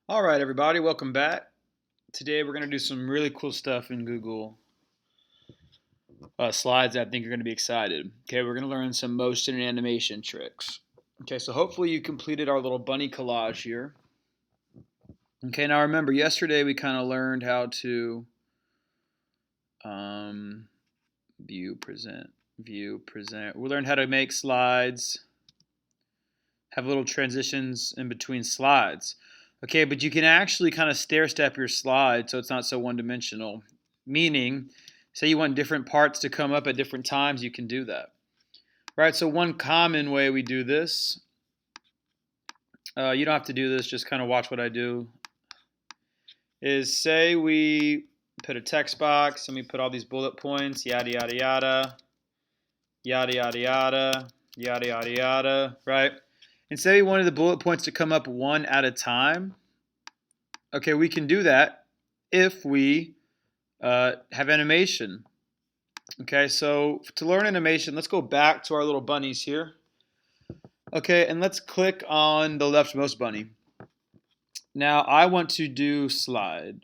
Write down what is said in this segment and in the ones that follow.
All right, everybody, welcome back. Today we're going to do some really cool stuff in Google Slides that I think you're going to be excited. Okay, we're going to learn some motion and animation tricks. Okay, so hopefully you completed our little bunny collage here. Okay, now remember, yesterday we kind of learned how to um, view, present. We learned how to make slides, have little transitions in between slides. Okay, but you can actually kind of stair step your slide so it's not so one-dimensional. Meaning, say you want different parts to come up at different times, you can do that. Right, so one common way we do this, you don't have to do this, just kind of watch what I do, is say we put a text box and we put all these bullet points, yada, yada, yada, yada, yada, yada, yada, yada, yada, right? And say we wanted the bullet points to come up one at a time. Okay, we can do that if we have animation. Okay, so to learn animation, let's go back to our little bunnies here. Okay, and let's click on the leftmost bunny. Now I want to do slide.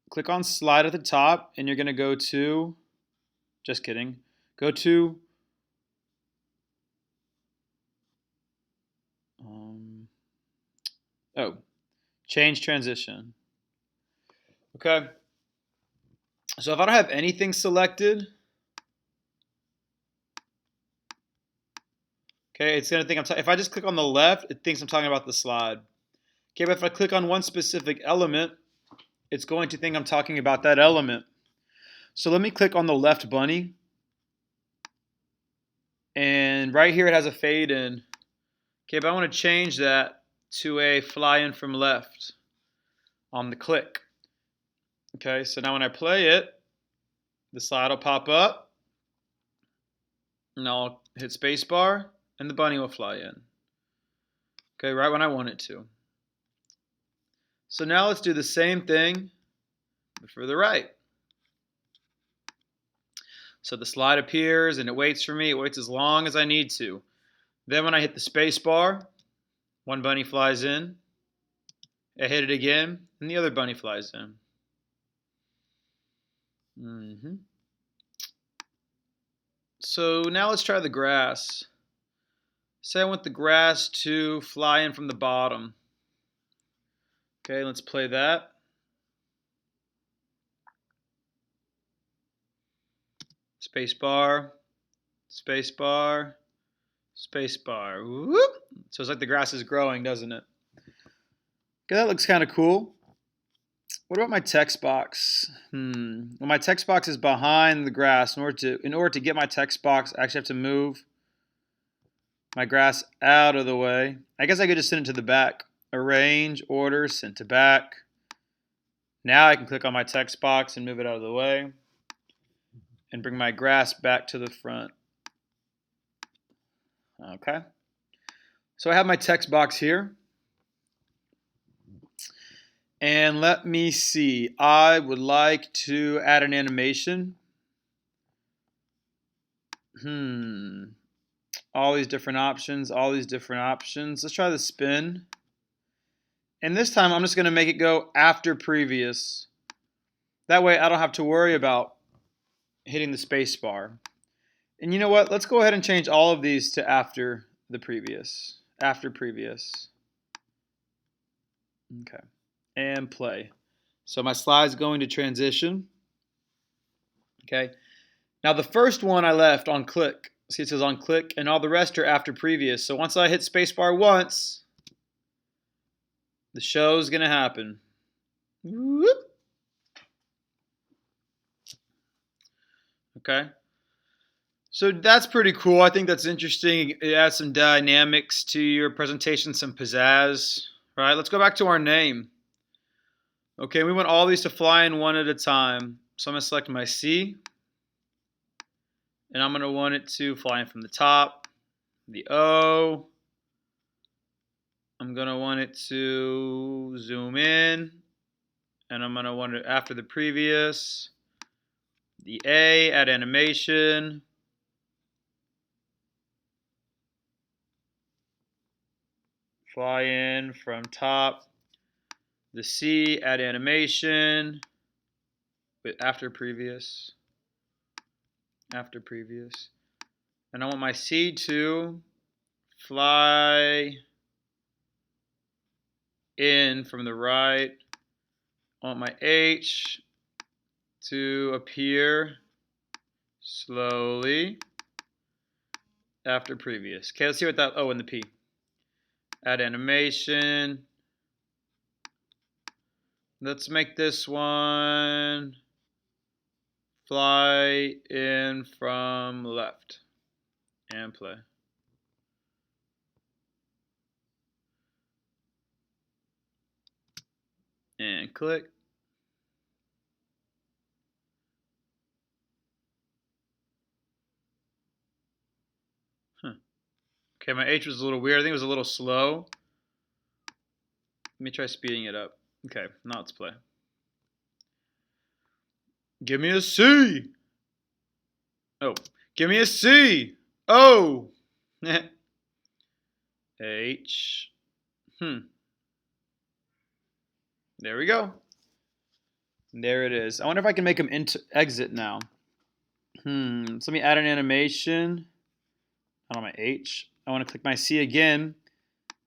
Click on slide at the top, and you're going to go to, just kidding, go to change transition. Okay, so if I don't have anything selected, okay, it's going to think if I just click on the left, it thinks I'm talking about the slide. Okay, but if I click on one specific element, it's going to think I'm talking about that element. So let me click on the left bunny. And right here it has a fade in. Okay, but I want to change that to a fly in from left on the click. Okay, so now when I play it, the slide will pop up. And I'll hit spacebar and the bunny will fly in. Okay, right when I want it to. So now let's do the same thing but for the right. So the slide appears and it waits for me. It waits as long as I need to. Then when I hit the space bar, one bunny flies in. I hit it again, and the other bunny flies in. So now let's try the grass. Say I want the grass to fly in from the bottom. Okay, let's play that. Space bar, space bar, space bar. Whoop. So it's like the grass is growing, doesn't it? Okay, that looks kind of cool. What about my text box? Well, my text box is behind the grass. In order to get my text box, I actually have to move my grass out of the way. I guess I could just send it to the back. Arrange, order, send to back. Now I can click on my text box and move it out of the way and bring my grass back to the front. Okay. So I have my text box here. And let me see. I would like to add an animation. All these different options, all these different options. Let's try the spin. And this time I'm just going to make it go after previous. That way I don't have to worry about hitting the space bar. And you know what? Let's go ahead and change all of these to after the previous. After previous. Okay. And play. So my slide's going to transition. Okay. Now the first one I left on click. See, it says on click, and all the rest are after previous. So once I hit spacebar once, the show's going to happen. Whoop. Okay. So that's pretty cool. I think that's interesting. It adds some dynamics to your presentation, some pizzazz. Right, let's go back to our name. Okay, we want all these to fly in one at a time. So I'm going to select my C. And I'm going to want it to fly in from the top. The O. I'm going to want it to zoom in. And I'm going to want it after the previous. The A, add animation. Fly in from top The C, add animation, but after previous. After previous. And I want my C to fly in from the right. I want my H to appear slowly after previous. Okay, let's see what that, oh, and the P. Add animation. Let's make this one fly in from left and play. And click. Okay, my H was a little weird. I think it was a little slow. Let me try speeding it up. Okay, now let's play. Give me a C. Oh, give me a C. Oh. H. There we go. There it is. I wonder if I can make them exit now. So let me add an animation. On my H. I want to click my C again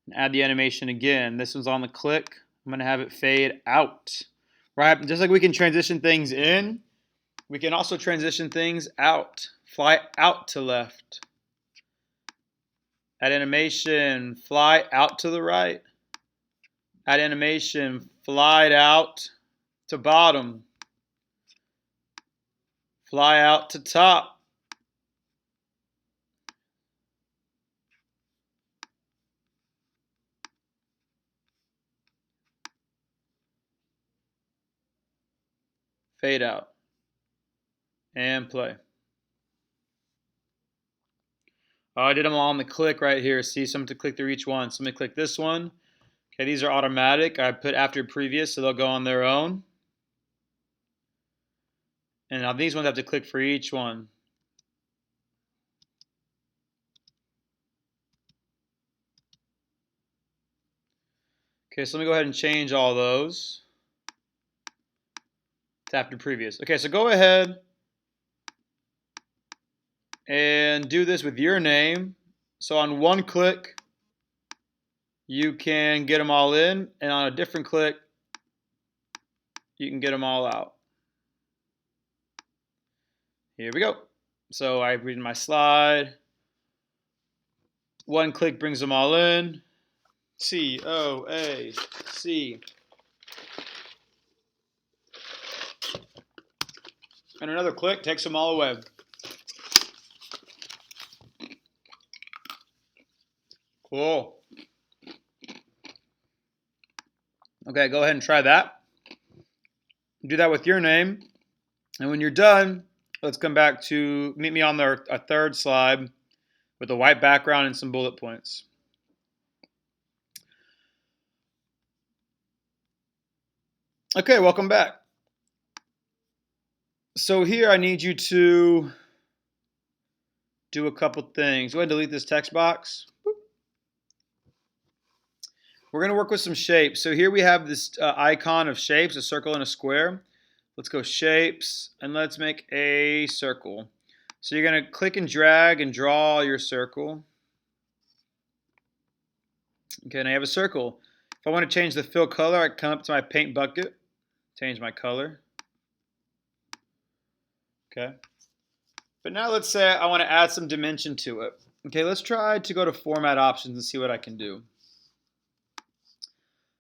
and add the animation again. This one's on the click. I'm going to have it fade out. Right? Just like we can transition things in, we can also transition things out. Fly out to left. Add animation, fly out to the right. Add animation, fly out to bottom. Fly out to top. Fade out. And play. Oh, I did them all on the click right here. See, so I'm going to click through each one. So I'm going to click this one. Okay, these are automatic. I put after previous, so they'll go on their own. And now these ones I have to click for each one. Okay, so let me go ahead and change all those to after previous. Okay, so go ahead and do this with your name. So on one click, you can get them all in, and on a different click, you can get them all out. Here we go. So I read my slide. One click brings them all in. C, O, A, C. And another click takes them all away. Cool. Okay, go ahead and try that. Do that with your name. And when you're done, let's come back to meet me on a third slide with a white background and some bullet points. Okay, welcome back. So here I need you to do a couple things. Go ahead and delete this text box. We're going to work with some shapes. So here we have this icon of shapes, a circle and a square. Let's go shapes, and let's make a circle. So you're going to click and drag and draw your circle. Okay, now you have a circle. If I want to change the fill color, I come up to my paint bucket, change my color. Okay. But now let's say I want to add some dimension to it. Okay, let's try to go to format options and see what I can do.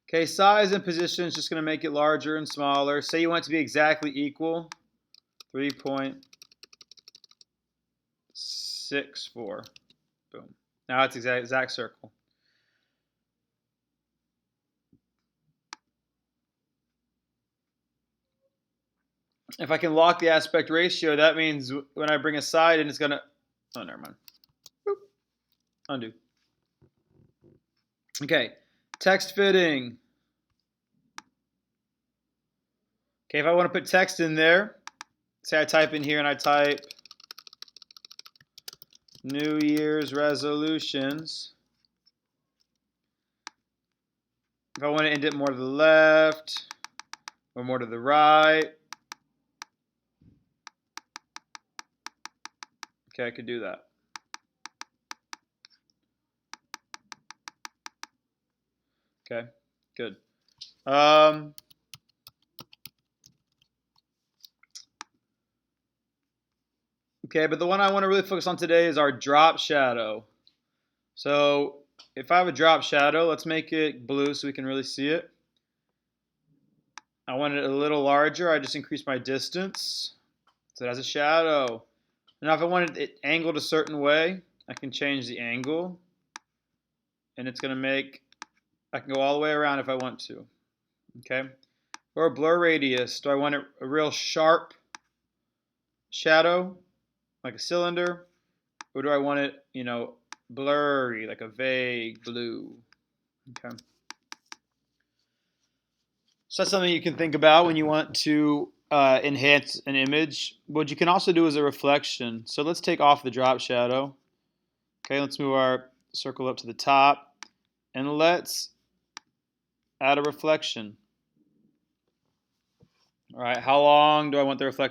Okay, size and position is just going to make it larger and smaller. Say you want it to be exactly equal, 3.64. Boom. Now it's exact circle. If I can lock the aspect ratio, that means when I bring a side in, it's going to, oh, never mind. Boop. Undo. Okay, text fitting. Okay, if I want to put text in there, say I type in here and I type New Year's resolutions. If I want to indent more to the left or more to the right, okay, I could do that. Okay, good. Okay, but the one I want to really focus on today is our drop shadow. So if I have a drop shadow, let's make it blue so we can really see it. I want it a little larger. I just increase my distance so it has a shadow. Now if I wanted it angled a certain way, I can change the angle. And it's going to make, I can go all the way around if I want to. Okay. Or blur radius. Do I want a real sharp shadow, like a cylinder? Or do I want it, you know, blurry, like a vague blue? Okay. So that's something you can think about when you want to enhance an image. What you can also do is a reflection. So let's take off the drop shadow. Okay, let's move our circle up to the top. And let's add a reflection. All right, how long do I want the reflection?